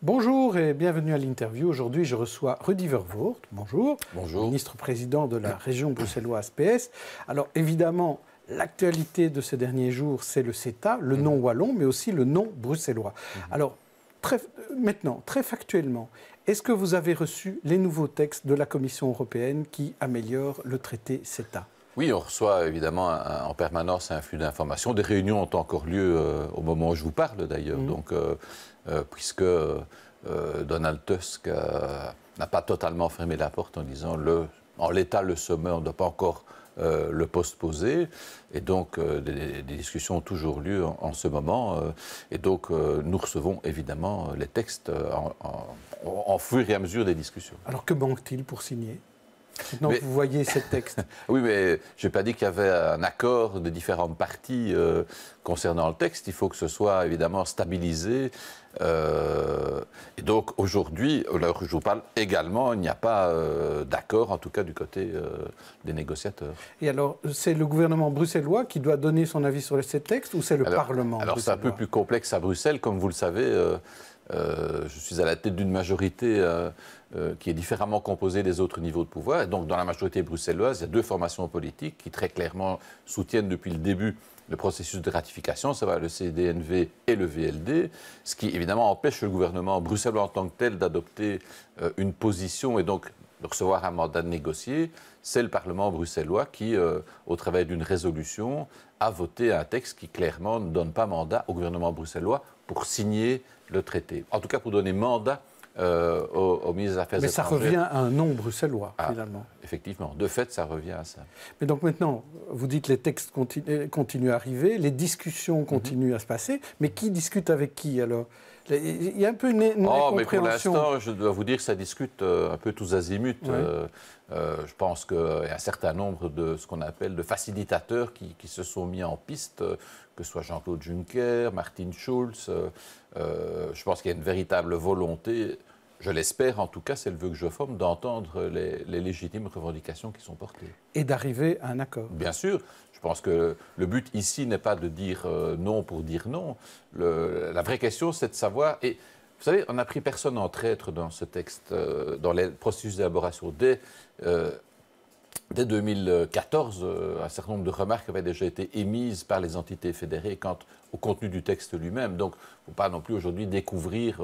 Bonjour et bienvenue à l'interview. Aujourd'hui, je reçois Rudy Vervoort. Bonjour. Bonjour. Ministre-président de la région bruxelloise PS. Alors, évidemment, l'actualité de ces derniers jours, c'est le CETA, le non wallon, mais aussi le non bruxellois. Alors, maintenant, très factuellement, est-ce que vous avez reçu les nouveaux textes de la Commission européenne qui améliorent le traité CETA ? Oui, on reçoit évidemment en permanence un flux d'informations. Des réunions ont encore lieu au moment où je vous parle d'ailleurs. Donc, puisque Donald Tusk n'a pas totalement fermé la porte en disant en l'état le sommet, on ne doit pas encore le postposer. Et donc, des discussions ont toujours lieu en ce moment. Et donc, nous recevons évidemment les textes en fur et à mesure des discussions. Alors, que manque-t-il pour signer ? Maintenant que vous voyez ces textes. Oui, mais je n'ai pas dit qu'il y avait un accord de différentes parties concernant le texte. Il faut que ce soit évidemment stabilisé. Et donc aujourd'hui, alors je vous parle également, il n'y a pas d'accord, en tout cas du côté des négociateurs. Et alors, c'est le gouvernement bruxellois qui doit donner son avis sur ces textes ou c'est le Parlement bruxellois ? Alors c'est un peu plus complexe à Bruxelles, comme vous le savez. Je suis à la tête d'une majorité qui est différemment composée des autres niveaux de pouvoir. Et donc, dans la majorité bruxelloise, il y a deux formations politiques qui très clairement soutiennent depuis le début le processus de ratification, ça va le CDNV et le VLD, ce qui évidemment empêche le gouvernement bruxellois en tant que tel d'adopter une position et donc de recevoir un mandat de négocier. C'est le Parlement bruxellois qui, au travers d'une résolution, a voté un texte qui clairement ne donne pas mandat au gouvernement bruxellois pour signer le traité. En tout cas, pour donner mandat au ministre des Affaires étrangères. Mais ça revient à un non bruxellois, finalement. Effectivement. De fait, ça revient à ça. Mais donc maintenant, vous dites que les textes continuent à arriver, les discussions continuent à se passer, mais qui discute avec qui alors ? Il y a un peu une incompréhension. Mais pour l'instant, je dois vous dire que ça discute un peu tous azimuts. Ouais. Je pense qu'il y a un certain nombre de ce qu'on appelle de facilitateurs qui se sont mis en piste, que ce soit Jean-Claude Juncker, Martin Schulz. Je pense qu'il y a une véritable volonté, je l'espère en tout cas, c'est le vœu que je forme, d'entendre les légitimes revendications qui sont portées. Et d'arriver à un accord. Bien sûr. Je pense que le but ici n'est pas de dire non pour dire non. La vraie question, c'est de savoir... Et vous savez, on n'a pris personne en traître dans ce texte, dans les processus d'élaboration. Dès 2014, un certain nombre de remarques avaient déjà été émises par les entités fédérées quant au contenu du texte lui-même. Donc, il ne faut pas non plus aujourd'hui découvrir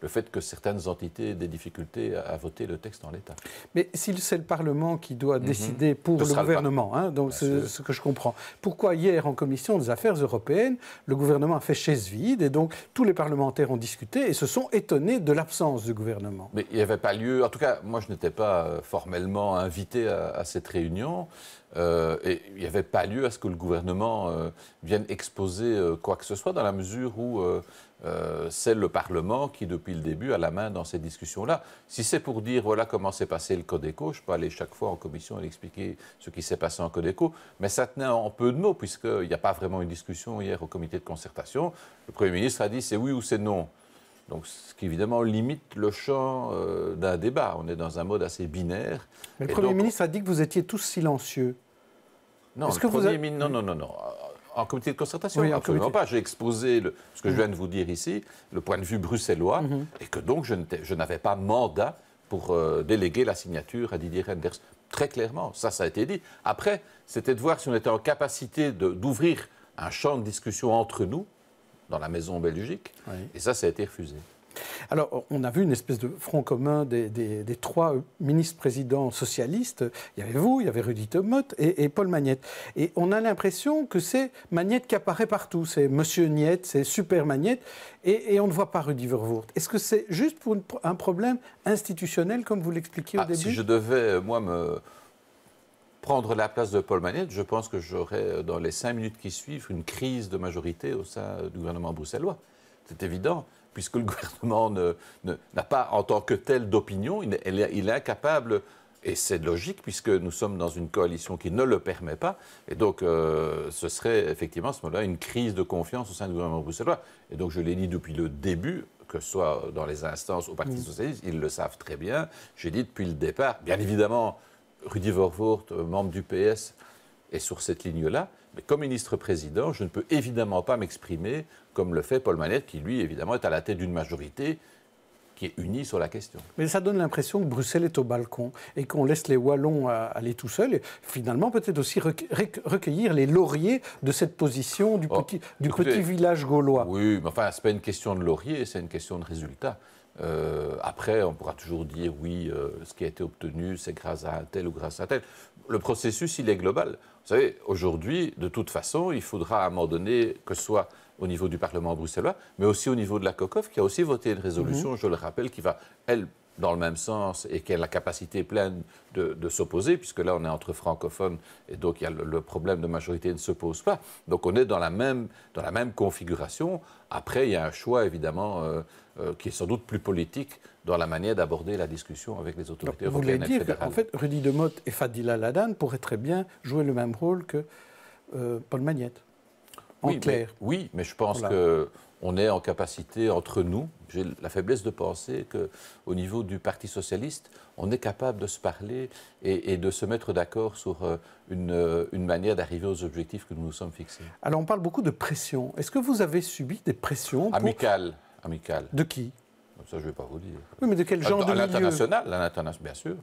le fait que certaines entités aient des difficultés à voter le texte en l'état. Mais si c'est le Parlement qui doit décider pour le gouvernement, donc c'est ce que je comprends, pourquoi hier en commission des affaires européennes, le gouvernement a fait chaise vide et donc tous les parlementaires ont discuté et se sont étonnés de l'absence du gouvernement? Mais il n'y avait pas lieu, en tout cas, moi je n'étais pas formellement invité à cette réunion. Et il n'y avait pas lieu à ce que le gouvernement vienne exposer quoi que ce soit, dans la mesure où c'est le Parlement qui, depuis le début, a la main dans ces discussions-là. Si c'est pour dire, voilà comment s'est passé le Codeco, je peux aller chaque fois en commission et expliquer ce qui s'est passé en Codeco, mais ça tenait en peu de mots, puisqu'il n'y a pas vraiment une discussion hier au comité de concertation. Le Premier ministre a dit c'est oui ou c'est non. Donc, ce qui évidemment limite le champ d'un débat. On est dans un mode assez binaire. Mais le Premier ministre a dit que vous étiez tous silencieux. Non, non. En comité de concertation, oui, absolument pas. J'ai exposé ce que je viens de vous dire ici, le point de vue bruxellois, et que donc je n'avais pas mandat pour déléguer la signature à Didier Reynders. Très clairement, ça a été dit. Après, c'était de voir si on était en capacité d'ouvrir un champ de discussion entre nous, dans la maison Belgique, et ça a été refusé. Alors, on a vu une espèce de front commun des trois ministres-présidents socialistes. Il y avait vous, il y avait Rudy Vervoort et Paul Magnette. Et on a l'impression que c'est Magnette qui apparaît partout. C'est Monsieur Niette, c'est Super Magnette, et on ne voit pas Rudy Vervoort. Est-ce que c'est juste pour un problème institutionnel, comme vous l'expliquiez au début ? Si je devais, moi, me prendre la place de Paul Magnette, je pense que j'aurais, dans les 5 minutes qui suivent, une crise de majorité au sein du gouvernement bruxellois. C'est évident, puisque le gouvernement n'a pas en tant que tel d'opinion, il est incapable, et c'est logique, puisque nous sommes dans une coalition qui ne le permet pas, et donc ce serait effectivement à ce moment-là une crise de confiance au sein du gouvernement bruxellois. Et donc je l'ai dit depuis le début, que ce soit dans les instances au Parti socialiste, ils le savent très bien, j'ai dit depuis le départ, bien évidemment, Rudy Vervoort, membre du PS, est sur cette ligne-là. Mais comme ministre-président, je ne peux évidemment pas m'exprimer comme le fait Paul Magnette, qui lui, évidemment, est à la tête d'une majorité qui est unie sur la question. Mais ça donne l'impression que Bruxelles est au balcon et qu'on laisse les Wallons aller tout seuls et finalement peut-être aussi recueillir les lauriers de cette position du petit village gaulois. Oui, mais enfin, ce n'est pas une question de laurier, c'est une question de résultat. Après, on pourra toujours dire oui, ce qui a été obtenu, c'est grâce à un tel ou grâce à un tel. Le processus, il est global. Vous savez, aujourd'hui, de toute façon, il faudra à un moment donné, que ce soit au niveau du Parlement bruxellois, mais aussi au niveau de la COCOF, qui a aussi voté une résolution, je le rappelle, qui va, elle, dans le même sens et qui a la capacité pleine de s'opposer, puisque là, on est entre francophones et donc il y a le problème de majorité ne se pose pas. Donc on est dans la même configuration. Après, il y a un choix, évidemment, qui est sans doute plus politique dans la manière d'aborder la discussion avec les autorités européennes et fédérales. En fait, Rudy Demotte et Fadila Ladan pourraient très bien jouer le même rôle que Paul Magnette. Oui, mais je pense qu'on est en capacité, entre nous, j'ai la faiblesse de penser qu'au niveau du Parti socialiste, on est capable de se parler et de se mettre d'accord sur une manière d'arriver aux objectifs que nous nous sommes fixés. Alors, on parle beaucoup de pression. Est-ce que vous avez subi des pressions Amicales. De qui? Ça, je ne vais pas vous dire. Oui, mais de quel genre de milieu? L'international, bien sûr.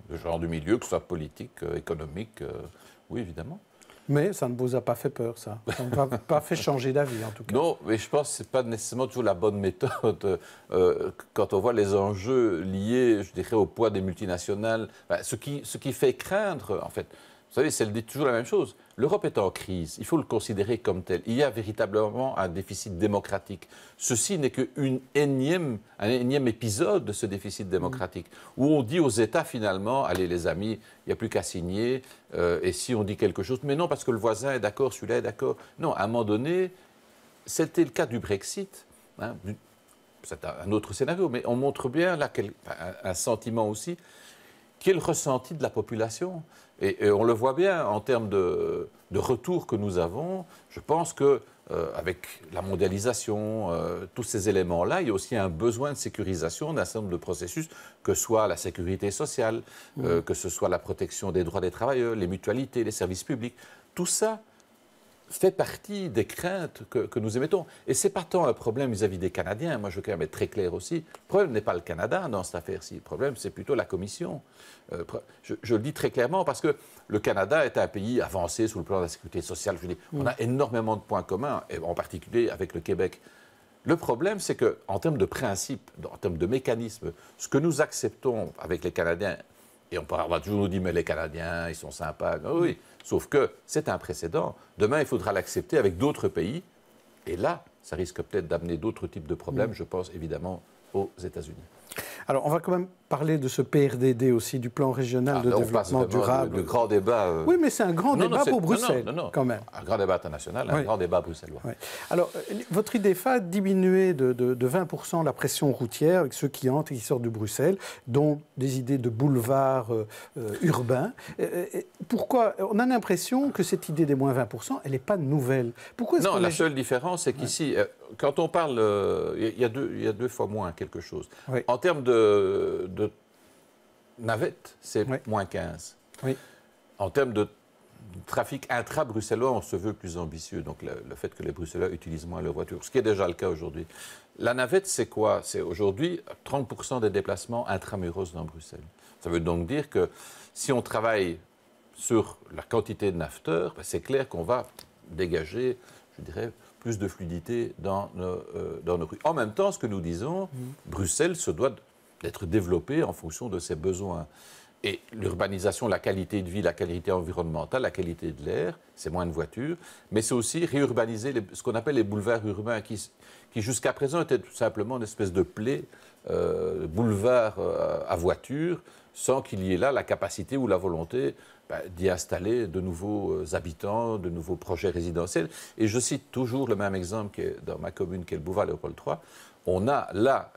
De genre de milieu, que ce soit politique, économique, oui, évidemment. Mais ça ne vous a pas fait peur, ça. Ça ne vous a pas fait changer d'avis, en tout cas. Non, mais je pense que ce n'est pas nécessairement toujours la bonne méthode. Quand on voit les enjeux liés, je dirais, au poids des multinationales, ce qui fait craindre, en fait, vous savez, c'est toujours la même chose. L'Europe est en crise, il faut le considérer comme tel. Il y a véritablement un déficit démocratique. Ceci n'est qu'un énième épisode de ce déficit démocratique, où on dit aux États finalement, allez les amis, il n'y a plus qu'à signer, et si on dit quelque chose, mais non, parce que le voisin est d'accord, celui-là est d'accord. Non, à un moment donné, c'était le cas du Brexit, hein, c'est un autre scénario, mais on montre bien là un sentiment aussi, qui est le ressenti de la population. Et on le voit bien en termes de retour que nous avons. Je pense que avec la mondialisation, tous ces éléments-là, il y a aussi un besoin de sécurisation d'un certain nombre de processus, que ce soit la sécurité sociale, que ce soit la protection des droits des travailleurs, les mutualités, les services publics. Tout ça fait partie des craintes que nous émettons. Et ce n'est pas tant un problème vis-à-vis des Canadiens. Moi, je veux quand même être très clair aussi. Le problème n'est pas le Canada dans cette affaire-ci. Le problème, c'est plutôt la Commission. Je le dis très clairement parce que le Canada est un pays avancé sur le plan de la sécurité sociale. Je veux dire, on a énormément de points communs, et en particulier avec le Québec. Le problème, c'est qu'en termes de principes, en termes de mécanismes, ce que nous acceptons avec les Canadiens, et on va toujours nous dire, mais les Canadiens, ils sont sympas. Oui, sauf que c'est un précédent. Demain, il faudra l'accepter avec d'autres pays. Et là, ça risque peut-être d'amener d'autres types de problèmes. Je pense évidemment aux États-Unis. Alors, on va quand même parler de ce PRDD aussi, du plan régional de développement durable. Le grand débat. Oui, mais c'est un grand débat pour Bruxelles, quand même. Un grand débat international, un grand débat bruxellois. Oui. Alors, votre idée phare, diminuer de 20% la pression routière avec ceux qui entrent et qui sortent de Bruxelles, dont des idées de boulevards urbains. Pourquoi? On a l'impression que cette idée des moins 20%, elle n'est pas nouvelle. Pourquoi non, la seule différence, c'est qu'ici, quand on parle, il y a deux fois moins quelque chose. Oui. En termes de navette, c'est moins 15. Oui. En termes de trafic intra-bruxellois, on se veut plus ambitieux. Donc le fait que les Bruxellois utilisent moins leur voiture, ce qui est déjà le cas aujourd'hui. La navette, c'est quoi? C'est aujourd'hui 30% des déplacements intramuros dans Bruxelles. Ça veut donc dire que si on travaille sur la quantité de naveteurs, c'est clair qu'on va dégager, je dirais, plus de fluidité dans nos rues. En même temps, ce que nous disons, Bruxelles se doit d'être développée en fonction de ses besoins. Et l'urbanisation, la qualité de vie, la qualité environnementale, la qualité de l'air, c'est moins de voitures, mais c'est aussi réurbaniser ce qu'on appelle les boulevards urbains, qui jusqu'à présent étaient tout simplement une espèce de plaie, boulevard à voiture, sans qu'il y ait là la capacité ou la volonté d'y installer de nouveaux habitants, de nouveaux projets résidentiels. Et je cite toujours le même exemple qui est dans ma commune, qui est le boulevard Léopold III. On a là,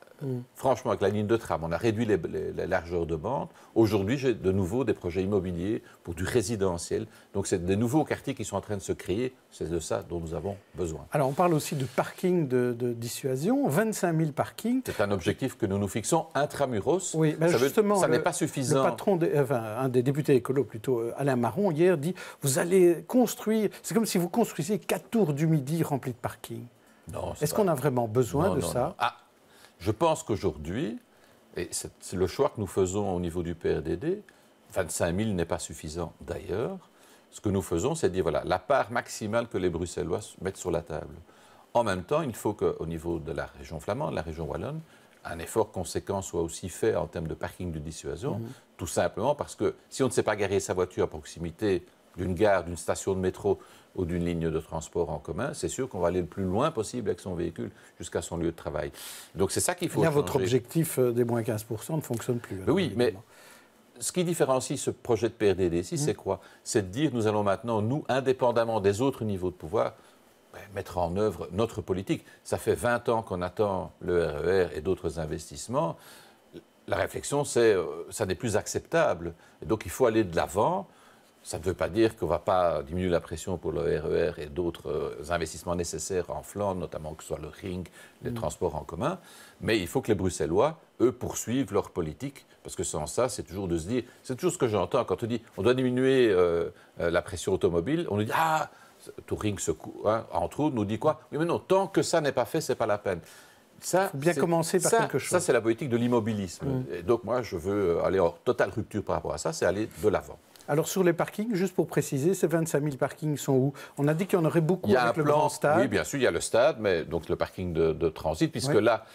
franchement, avec la ligne de tram, on a réduit les largeurs de bande. Aujourd'hui, j'ai de nouveau des projets immobiliers pour du résidentiel. Donc, c'est des nouveaux quartiers qui sont en train de se créer. C'est de ça dont nous avons besoin. Alors, on parle aussi de parking de dissuasion, 25 000 parkings. C'est un objectif que nous nous fixons intramuros. Oui, ben justement, ça n'est pas suffisant. Le patron, un des députés écolos, plutôt, Alain Marron, hier dit « Vous allez construire, c'est comme si vous construisiez 4 tours du Midi remplis de parking ». Est-ce qu'on a vraiment besoin de ça? Je pense qu'aujourd'hui, et c'est le choix que nous faisons au niveau du PRDD, 25 000 n'est pas suffisant d'ailleurs. Ce que nous faisons, c'est dire, voilà, la part maximale que les Bruxellois mettent sur la table. En même temps, il faut qu'au niveau de la région flamande, la région wallonne, un effort conséquent soit aussi fait en termes de parking de dissuasion, tout simplement parce que si on ne sait pas garer sa voiture à proximité d'une gare, d'une station de métro ou d'une ligne de transport en commun, c'est sûr qu'on va aller le plus loin possible avec son véhicule jusqu'à son lieu de travail. Donc c'est ça qu'il faut changer. Là, votre objectif des moins 15% ne fonctionne plus. Alors, oui, mais ce qui différencie ce projet de PRDD ici, c'est quoi? C'est de dire nous allons maintenant, nous, indépendamment des autres niveaux de pouvoir, mettre en œuvre notre politique. Ça fait 20 ans qu'on attend le RER et d'autres investissements. La réflexion, c'est ça n'est plus acceptable. Et donc il faut aller de l'avant. Ça ne veut pas dire qu'on ne va pas diminuer la pression pour le RER et d'autres investissements nécessaires en Flandre, notamment que ce soit le ring, les transports en commun. Mais il faut que les Bruxellois, eux, poursuivent leur politique. Parce que sans ça, c'est toujours de se dire... C'est toujours ce que j'entends quand on dit on doit diminuer la pression automobile. On nous dit ah, Touring, entre autres, nous dit quoi? Oui, mais non, tant que ça n'est pas fait, ce n'est pas la peine. Il faut bien commencer par quelque chose. Ça, c'est la politique de l'immobilisme. Et donc, moi, je veux aller en totale rupture par rapport à ça, c'est aller de l'avant. Alors, sur les parkings, juste pour préciser, ces 25 000 parkings sont où? On a dit qu'il y en aurait beaucoup avec le grand stade. Oui, bien sûr, il y a le stade, mais donc le parking de transit, puisque là,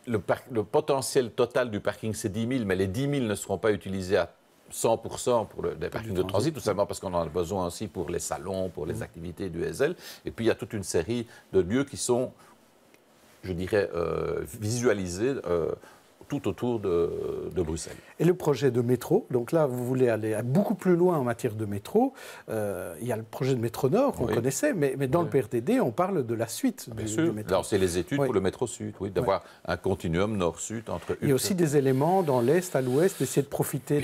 le potentiel total du parking, c'est 10 000, mais les 10 000 ne seront pas utilisés à 100% pour les parkings de transit, tout simplement parce qu'on en a besoin aussi pour les salons, pour les activités du SL. Et puis, il y a toute une série de lieux qui sont, je dirais, visualisés tout autour de Bruxelles. Et le projet de métro, donc là, vous voulez aller beaucoup plus loin en matière de métro. Il y a le projet de métro Nord qu'on connaissait, mais dans le PRDD, on parle de la suite du métro. C'est les études pour le métro Sud, d'avoir un continuum Nord-Sud entre... Il y a aussi des éléments dans l'Est, à l'Ouest, d'essayer de profiter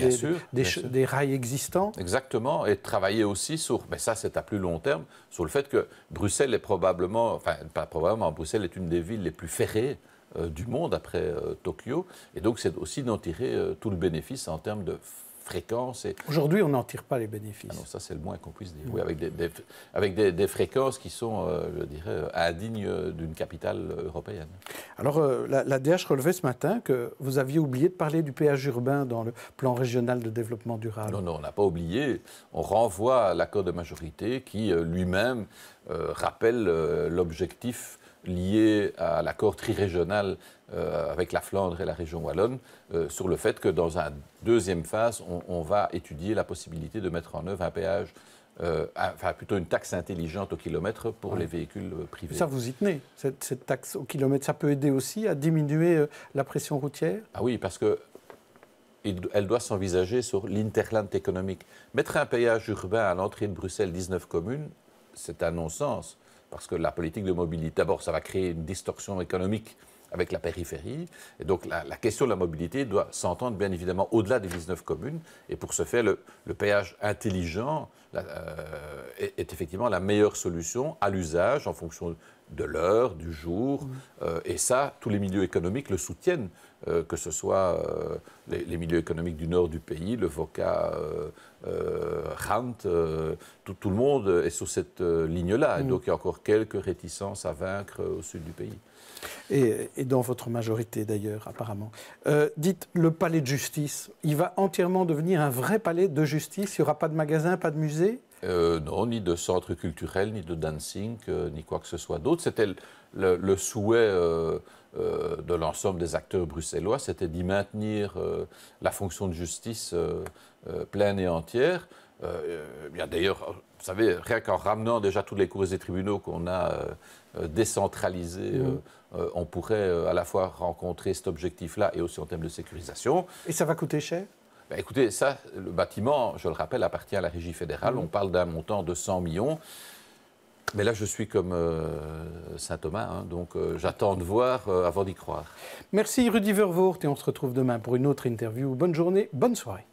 des rails existants. Exactement, et de travailler aussi sur, mais ça c'est à plus long terme, sur le fait que Bruxelles est probablement, enfin pas probablement, Bruxelles est une des villes les plus ferrées du monde après Tokyo. Et donc, c'est aussi d'en tirer tout le bénéfice en termes de fréquences. Aujourd'hui, on n'en tire pas les bénéfices. Ah non, ça, c'est le moins qu'on puisse dire. Oui, avec des fréquences qui sont, je dirais, indignes d'une capitale européenne. Alors, la DH relevait ce matin que vous aviez oublié de parler du péage urbain dans le plan régional de développement durable. Non, on n'a pas oublié. On renvoie à l'accord de majorité qui, lui-même, rappelle l'objectif lié à l'accord trirégional avec la Flandre et la région wallonne, sur le fait que dans une deuxième phase, on va étudier la possibilité de mettre en œuvre un péage, enfin plutôt une taxe intelligente au kilomètre pour les véhicules privés. Ça, vous y tenez, cette taxe au kilomètre, ça peut aider aussi à diminuer la pression routière? Ah oui, parce qu'elle doit s'envisager sur l'interland économique. Mettre un péage urbain à l'entrée de Bruxelles, 19 communes, c'est un non-sens. Parce que la politique de mobilité, d'abord, ça va créer une distorsion économique avec la périphérie. Et donc, la question de la mobilité doit s'entendre, bien évidemment, au-delà des 19 communes. Et pour ce faire, le péage intelligent est effectivement la meilleure solution à l'usage en fonction de l'heure, du jour. Et ça, tous les milieux économiques le soutiennent, que ce soit les milieux économiques du nord du pays, le VOCA, Rand, tout le monde est sur cette ligne-là. Et donc, il y a encore quelques réticences à vaincre au sud du pays. Et dans votre majorité, d'ailleurs, apparemment. Dites, le palais de justice, il va entièrement devenir un vrai palais de justice? Il n'y aura pas de magasin, pas de musée? Non, ni de centre culturel, ni de dancing, ni quoi que ce soit d'autre. C'était le souhait de l'ensemble des acteurs bruxellois, c'était d'y maintenir la fonction de justice pleine et entière. Il y a d'ailleurs, vous savez, rien qu'en ramenant déjà tous les cours et tribunaux qu'on a décentralisés, on pourrait à la fois rencontrer cet objectif-là et aussi en termes de sécurisation. Et ça va coûter cher? Ben écoutez, ça, le bâtiment, je le rappelle, appartient à la régie fédérale. On parle d'un montant de 100 millions. Mais là, je suis comme Saint Thomas, donc j'attends de voir avant d'y croire. Merci Rudy Vervoort et on se retrouve demain pour une autre interview. Bonne journée, bonne soirée.